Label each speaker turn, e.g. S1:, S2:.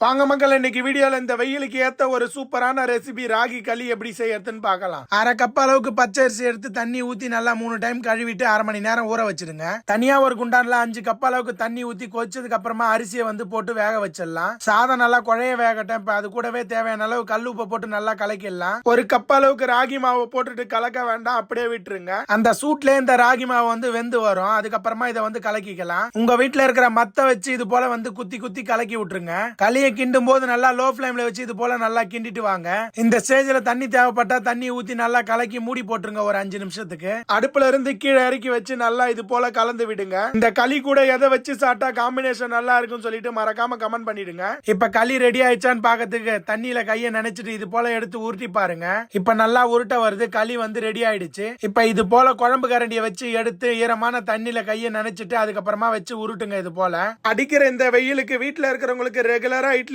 S1: வாங்க மக்கள், இன்னைக்கு வீடியோல இந்த வெயிலுக்கு ஏத்த ஒரு சூப்பரான ரெசிபி ராகி களி எப்படி செய்யறதுன்னு பார்க்கலாம். அரை கப் அளவுக்கு பச்சை அரிசி எடுத்து தண்ணி ஊத்தி நல்லா 3 டைம் கழுவிட்டு அரை மணி நேரம் ஊற வச்சிருங்க. தனியா ஒரு குண்டான்ல 5 கப் அளவுக்கு தண்ணி ஊத்தி கொதிச்சதுக்கு அப்புறமா அரிசியை வந்து போட்டு வேக வச்சிடலாம். சாதம் நல்லா குழைய வேகட்டும். இப்ப அது கூடவே தேவையான அளவு கல் உப்பை போட்டு நல்லா கலக்கிடலாம். ஒரு கப் அளவுக்கு ராகி மாவை போட்டுட்டு கலக்க வேண்டாம், அப்படியே விட்டுருங்க. அந்த சூட்ல இந்த ராகி மாவு வந்து வெந்து வரும். அதுக்கப்புறமா இதை வந்து கலக்கிக்கலாம். உங்க வீட்டுல இருக்கிற மத்த வச்சு இது போல வந்து குத்தி குத்தி கலக்கி விட்டுருங்க. களியை கிண்டும் போது நல்லா லோ ஃபிளேம்ல வச்சு இது போல நல்லா கிண்டிட்டு வாங்க. இந்த ஸ்டேஜ்ல தண்ணி தேவைப்பட்டா தண்ணி ஊத்தி நல்லா கலக்கி மூடி போட்டுருங்க ஒரு 5 நிமிஷத்துக்கு. அடுப்புல இருந்து கீழே இறக்கி வச்சு நல்லா இது போல கலந்து விடுங்க. இந்த களி கூட எதை வச்சு சாப்பிட்டா காம்பினேஷன் நல்லா இருக்கும்னு சொல்லிட்டு மறக்காம கமெண்ட் பண்ணிடுங்க. இப்ப களி ரெடி ஆயிடுச்சான்னு பாக்கிறதுக்கு தண்ணியில கையை நினைச்சிட்டு இது போல எடுத்து உருட்டி பாருங்க. இப்ப நல்லா உருட்ட வருது. களி வந்து ரெடி ஆயிடுச்சு. இப்ப இது போல குழம்பு கரண்டியை வச்சு எடுத்து ஈரமான தண்ணியில கையை நினைச்சிட்டு அதுக்கப்புறமா வச்சு உருட்டுங்க. இது போல அடிக்கிற இந்த வெயிலுக்கு வீட்டுல இருக்கிறவங்களுக்கு ரெகுலரா